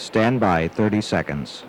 Stand by 30 seconds.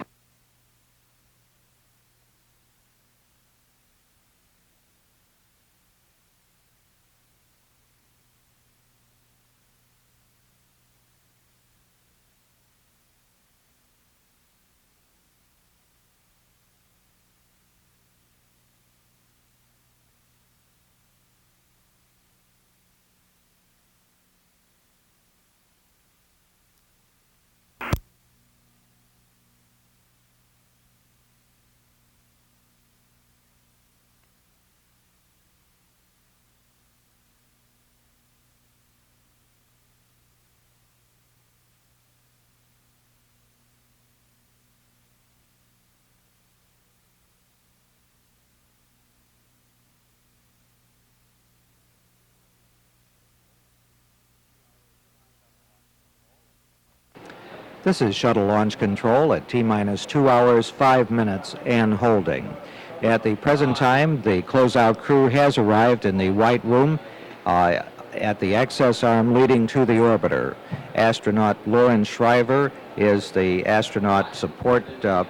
This is Shuttle Launch Control at T-minus 2 hours, 5 minutes, and holding. At the present time, the closeout crew has arrived in the White Room at the access arm leading to the orbiter. Astronaut Lauren Shriver is the astronaut support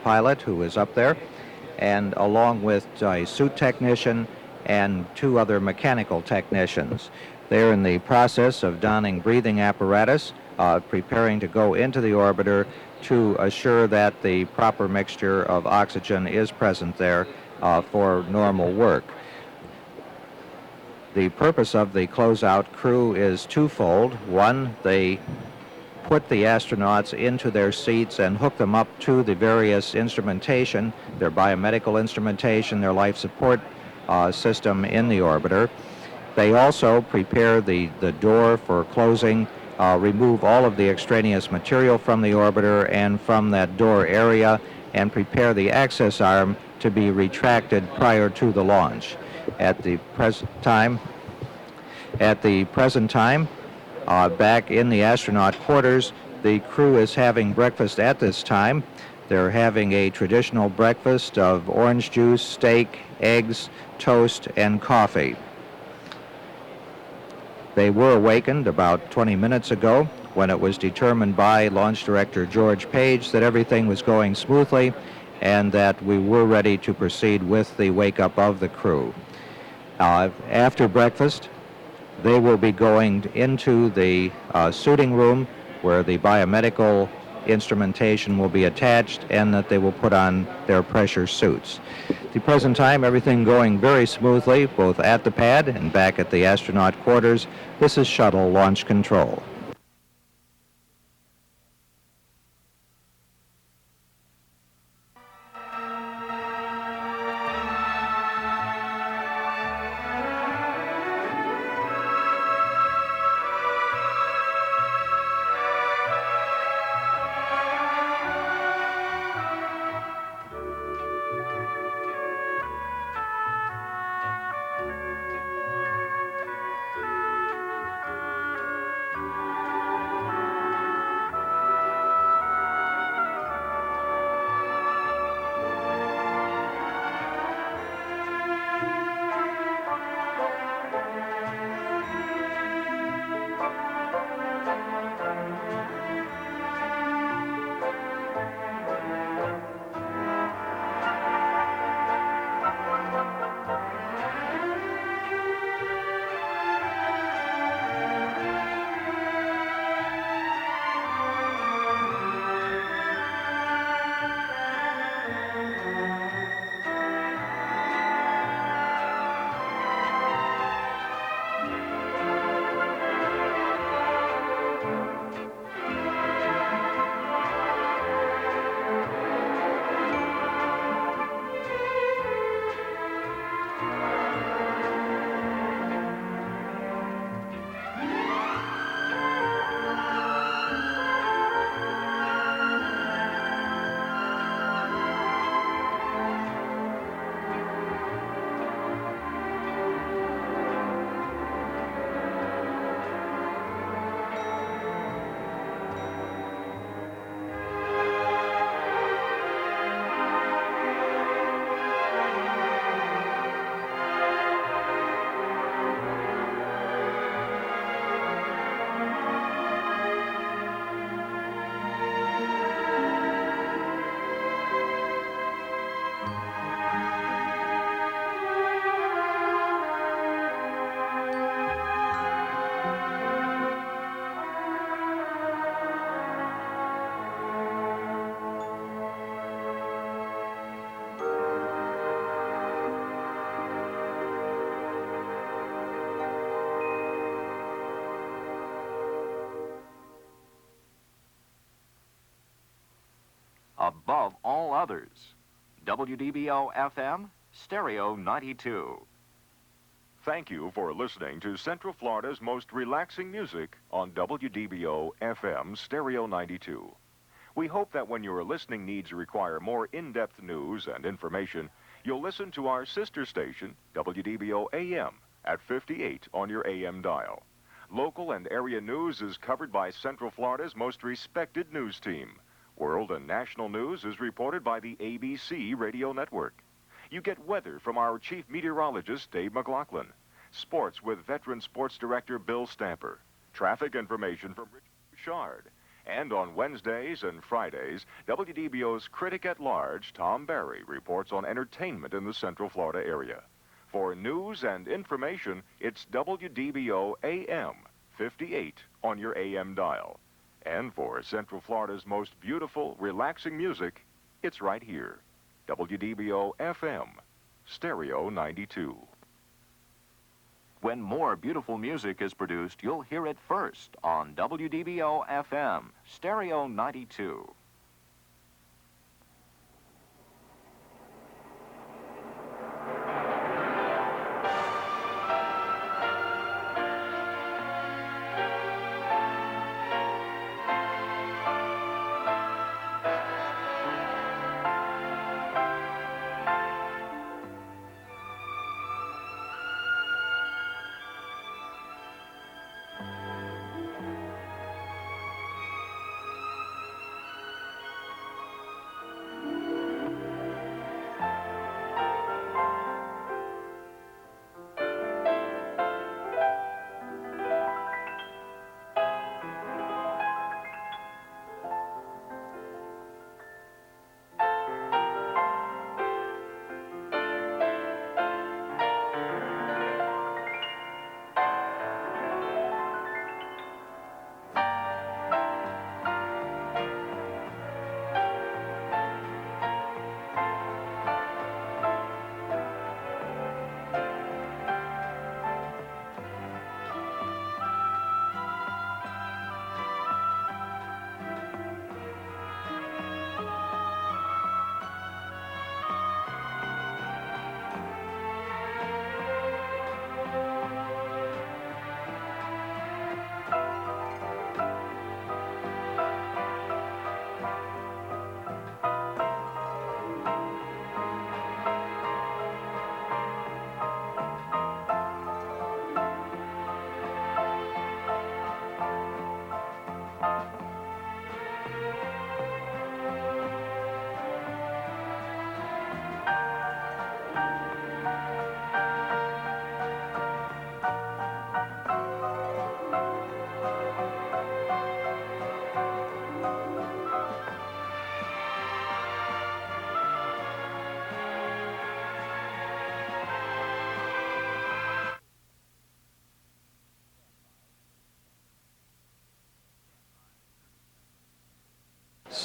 pilot who is up there, and along with a suit technician and 2 other mechanical technicians. They're in the process of donning breathing apparatus, preparing to go into the orbiter to assure that the proper mixture of oxygen is present there for normal work. The purpose of the closeout crew is twofold. One, they put the astronauts into their seats and hook them up to the various instrumentation, their biomedical instrumentation, their life support system in the orbiter. They also prepare the door for closing, remove all of the extraneous material from the orbiter and from that door area, and prepare the access arm to be retracted prior to the launch. At the present time, back in the astronaut quarters, the crew is having breakfast at this time. They're having a traditional breakfast of orange juice, steak, eggs, toast, and coffee. They were awakened about 20 minutes ago when it was determined by Launch Director George Page that everything was going smoothly and that we were ready to proceed with the wake-up of the crew. After breakfast, they will be going into the suiting room where the biomedical instrumentation will be attached and that they will put on their pressure suits. At the present time, everything going very smoothly, both at the pad and back at the astronaut quarters. This is Shuttle Launch Control. above all others. WDBO-FM, Stereo 92. Thank you for listening to Central Florida's most relaxing music on WDBO-FM, Stereo 92. We hope that when your listening needs require more in-depth news and information, you'll listen to our sister station, WDBO-AM, at 58 on your AM dial. Local and area news is covered by Central Florida's most respected news team. World and national news is reported by the ABC Radio Network. You get weather from our chief meteorologist, Dave McLaughlin. Sports with veteran sports director Bill Stamper. Traffic information from Richard Bouchard. And on Wednesdays and Fridays, WDBO's critic at large, Tom Barry, reports on entertainment in the Central Florida area. For news and information, it's WDBO AM 58 on your AM dial. And for Central Florida's most beautiful, relaxing music, it's right here. WDBO FM, Stereo 92. When more beautiful music is produced, you'll hear it first on WDBO FM, Stereo 92.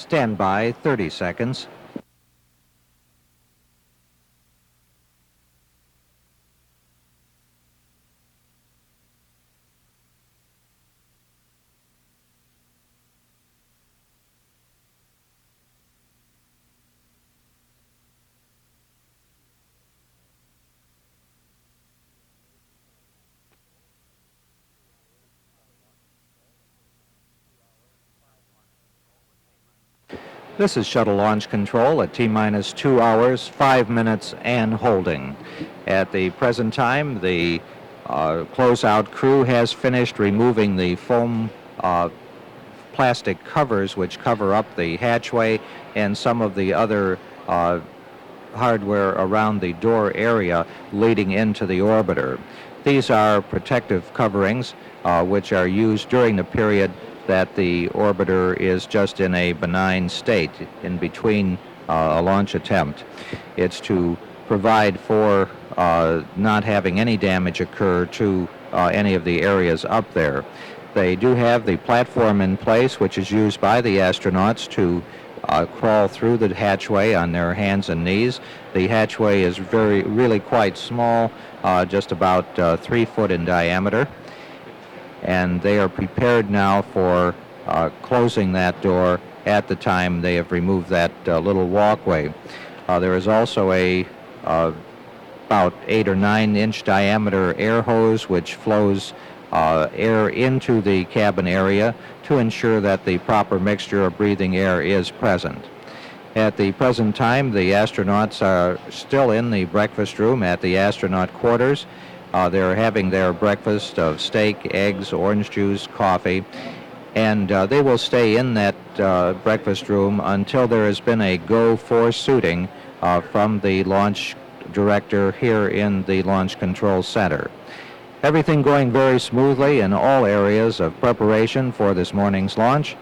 Stand by 30 seconds. This is shuttle launch control at T-minus 2 hours, 5 minutes, and holding. At the present time, the closeout crew has finished removing the foam plastic covers which cover up the hatchway and some of the other hardware around the door area leading into the orbiter. These are protective coverings which are used during the period that the orbiter is just in a benign state in between a launch attempt. It's to provide for not having any damage occur to any of the areas up there. They do have the platform in place, which is used by the astronauts to crawl through the hatchway on their hands and knees. The hatchway is really quite small, just about 3 foot in diameter. And they are prepared now for closing that door at the time they have removed that little walkway. There is also a about 8 or 9 inch diameter air hose which flows air into the cabin area to ensure that the proper mixture of breathing air is present. At the present time, the astronauts are still in the breakfast room at the astronaut quarters. They're having their breakfast of steak, eggs, orange juice, coffee, and they will stay in that breakfast room until there has been a go for suiting from the launch director here in the Launch Control Center. Everything going very smoothly in all areas of preparation for this morning's launch.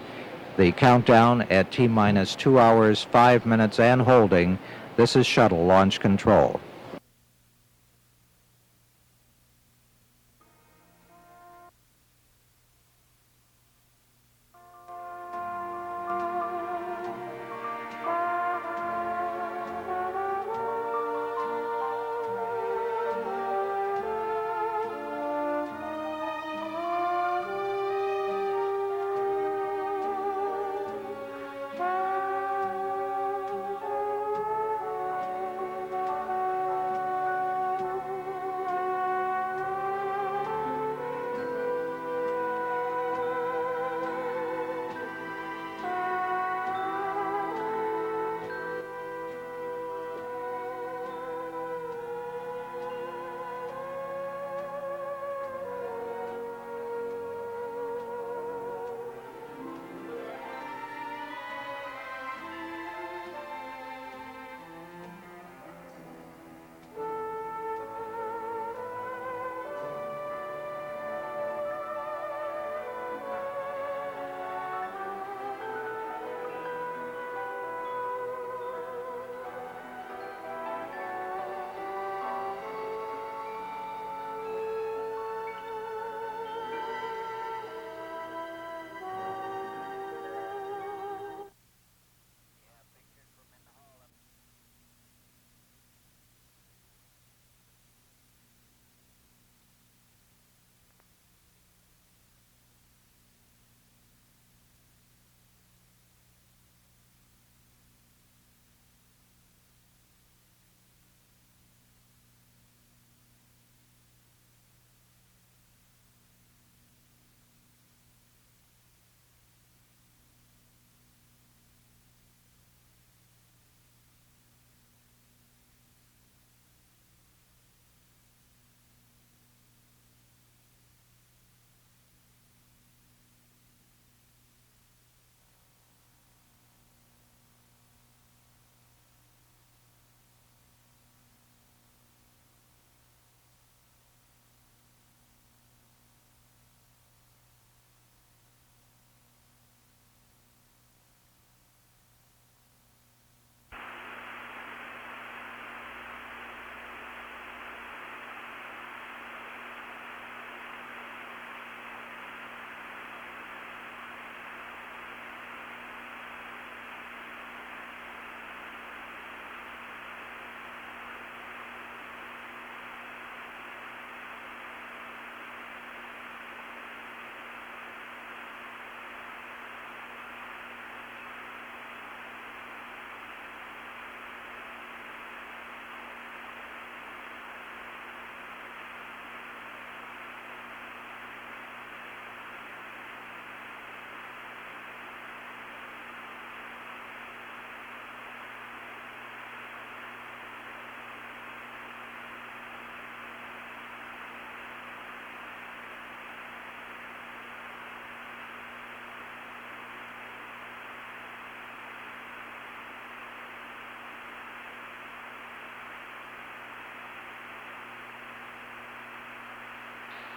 The countdown at T-minus 2 hours, 5 minutes, and holding. This is Shuttle Launch Control.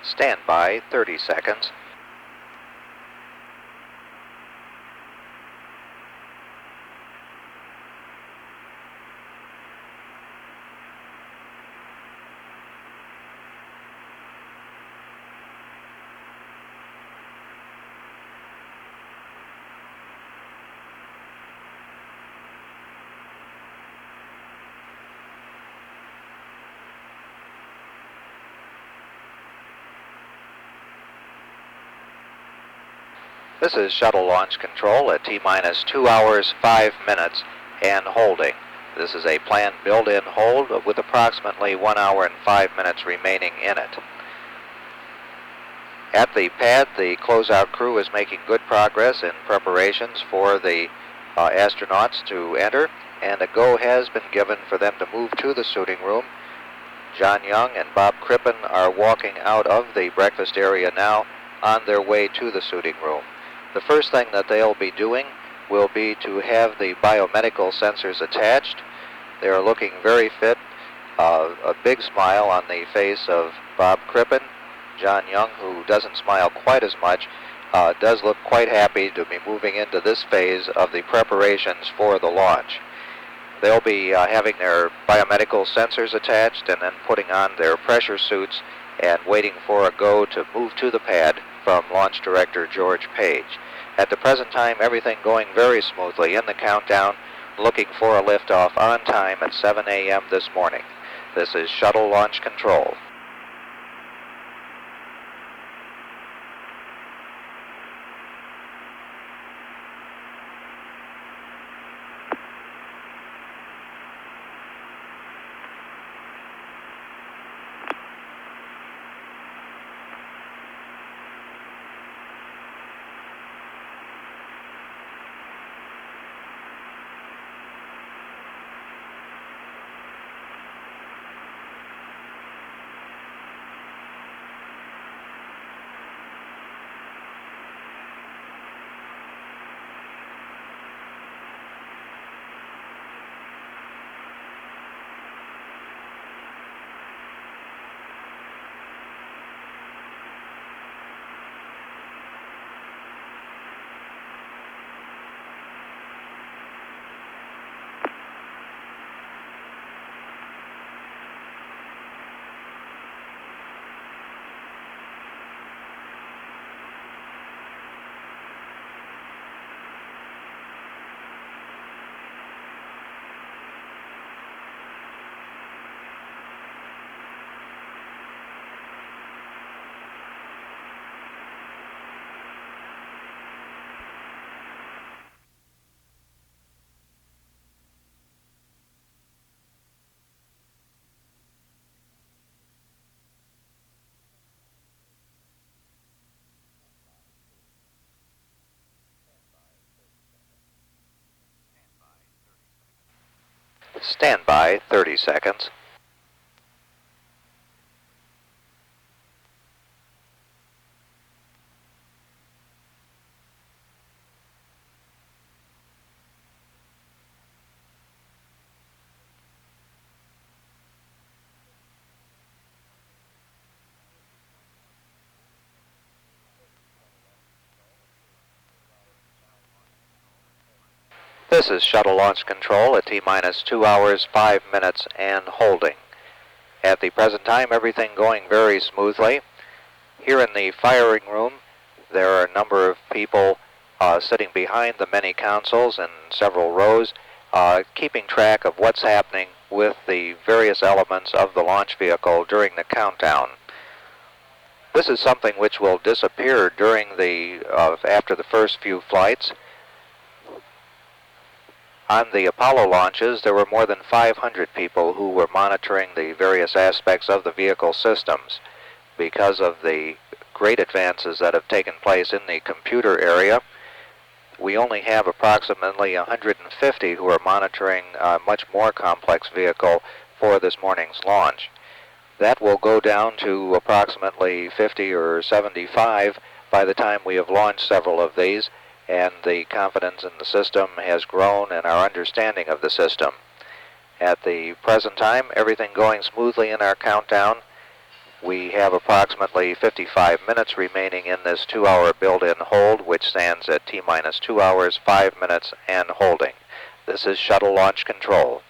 Stand by 30 seconds. This is shuttle launch control at T-minus 2 hours, 5 minutes and holding. This is a planned build-in hold with approximately 1 hour and 5 minutes remaining in it. At the pad, the closeout crew is making good progress in preparations for the astronauts to enter, and a go has been given for them to move to the suiting room. John Young and Bob Crippen are walking out of the breakfast area now on their way to the suiting room. The first thing that they'll be doing will be to have the biomedical sensors attached. They are looking very fit. A big smile on the face of Bob Crippen. John Young, who doesn't smile quite as much, does look quite happy to be moving into this phase of the preparations for the launch. They'll be having their biomedical sensors attached and then putting on their pressure suits and waiting for a go to move to the pad from Launch Director George Page. At the present time, everything going very smoothly in the countdown, looking for a liftoff on time at 7 a.m. this morning. This is Shuttle Launch Control. Stand by 30 seconds. This is Shuttle Launch Control at T-minus 2 hours, 5 minutes and holding. At the present time, everything going very smoothly. Here in the firing room, there are a number of people sitting behind the many consoles in several rows, keeping track of what's happening with the various elements of the launch vehicle during the countdown. This is something which will disappear during after the first few flights. On the Apollo launches, there were more than 500 people who were monitoring the various aspects of the vehicle systems. Because of the great advances that have taken place in the computer area, we only have approximately 150 who are monitoring a much more complex vehicle for this morning's launch. That will go down to approximately 50 or 75 by the time we have launched several of these, and the confidence in the system has grown and our understanding of the system. At the present time, everything going smoothly in our countdown. We have approximately 55 minutes remaining in this 2-hour build-in hold, which stands at T-minus 2 hours, 5 minutes and holding. This is Shuttle Launch Control.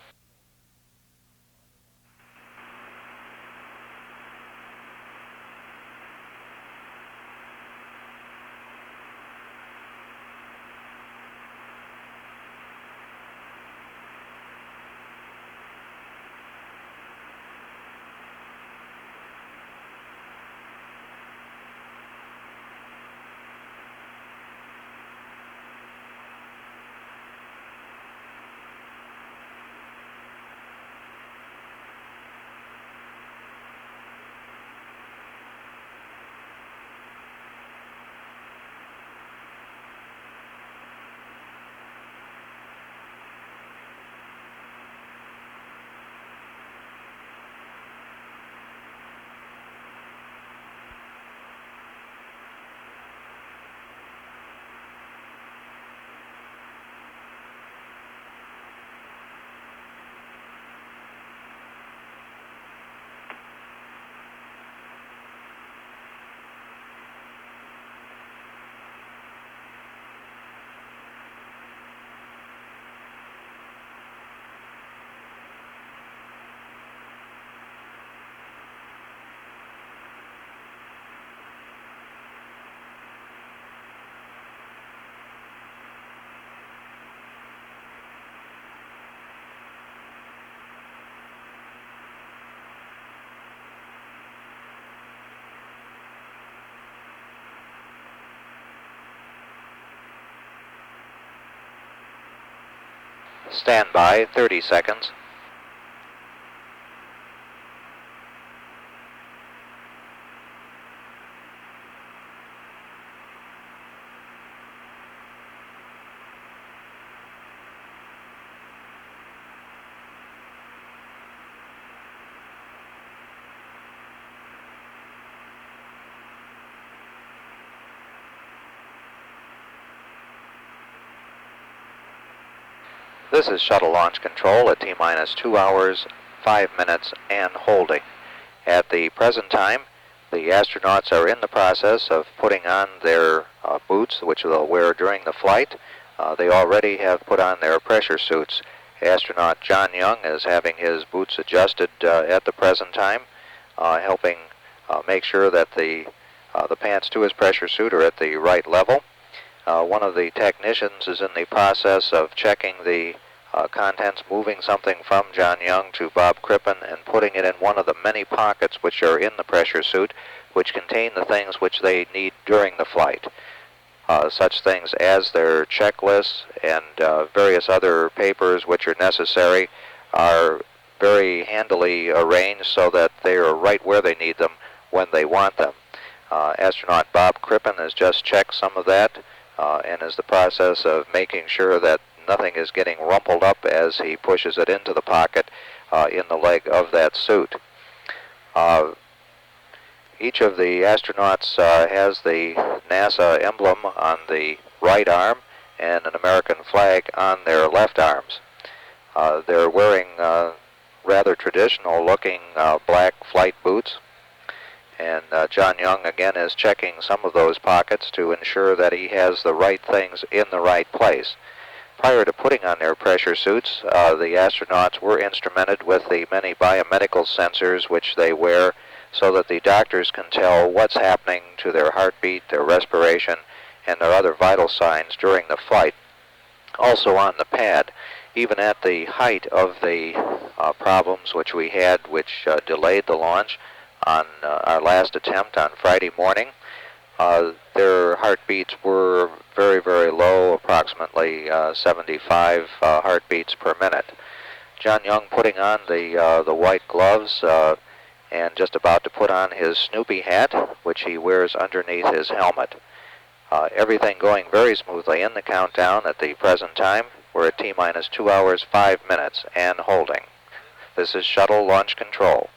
Stand by 30 seconds. This is Shuttle Launch Control at T-minus 2 hours, 5 minutes, and holding. At the present time, the astronauts are in the process of putting on their boots, which they'll wear during the flight. They already have put on their pressure suits. Astronaut John Young is having his boots adjusted at the present time, helping make sure that the pants to his pressure suit are at the right level. One of the technicians is in the process of checking the contents, moving something from John Young to Bob Crippen and putting it in one of the many pockets which are in the pressure suit, which contain the things which they need during the flight. Such things as their checklists and various other papers which are necessary are very handily arranged so that they are right where they need them when they want them. Astronaut Bob Crippen has just checked some of that and is the process of making sure that nothing is getting rumpled up as he pushes it into the pocket in the leg of that suit. Each of the astronauts has the NASA emblem on the right arm and an American flag on their left arms. They're wearing rather traditional looking black flight boots. And John Young again is checking some of those pockets to ensure that he has the right things in the right place. Prior to putting on their pressure suits, the astronauts were instrumented with the many biomedical sensors which they wear so that the doctors can tell what's happening to their heartbeat, their respiration, and their other vital signs during the flight. Also on the pad, even at the height of the problems which we had which delayed the launch on our last attempt on Friday morning, their heartbeats were very, very low, approximately 75 heartbeats per minute. John Young putting on the white gloves and just about to put on his Snoopy hat, which he wears underneath his helmet. Everything going very smoothly in the countdown at the present time. We're at T-minus 2 hours, 5 minutes, and holding. This is Shuttle Launch Control.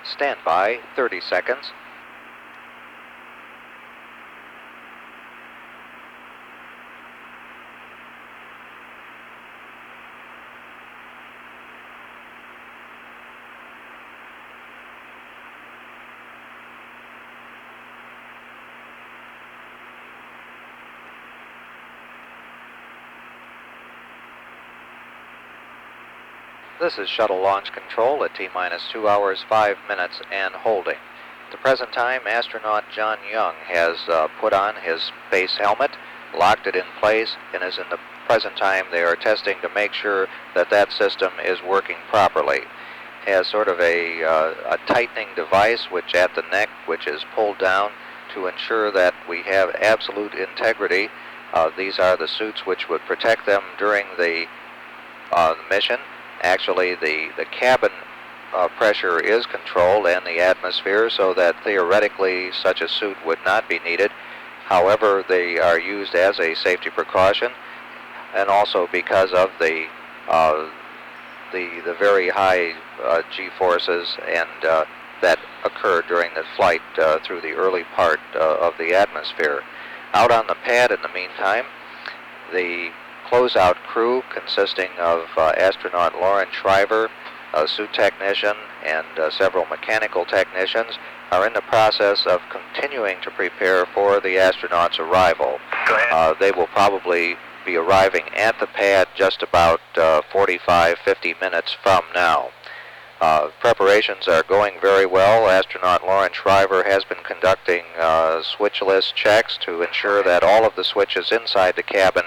Stand by 30 seconds. This is Shuttle Launch Control at T-minus 2 hours, 5 minutes, and holding. At the present time, astronaut John Young has put on his space helmet, locked it in place, and as in the present time they are testing to make sure that that system is working properly. It has sort of a tightening device which at the neck which is pulled down to ensure that we have absolute integrity. These are the suits which would protect them during the mission. Actually, the cabin pressure is controlled and the atmosphere, so that theoretically such a suit would not be needed. However, they are used as a safety precaution, and also because of the very high G-forces and that occur during the flight through the early part of the atmosphere. Out on the pad in the meantime, the closeout crew consisting of astronaut Lauren Shriver, a suit technician, and several mechanical technicians are in the process of continuing to prepare for the astronauts' arrival. They will probably be arriving at the pad just about 45-50 minutes from now. Preparations are going very well. Astronaut Lauren Shriver has been conducting switch list checks to ensure that all of the switches inside the cabin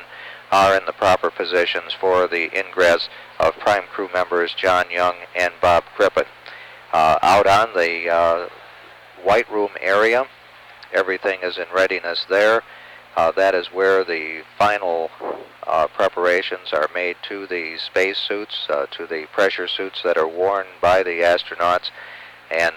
are in the proper positions for the ingress of prime crew members John Young and Bob Crippen. Out on the White Room area, everything is in readiness there. That is where the final preparations are made to the space suits, to the pressure suits that are worn by the astronauts, and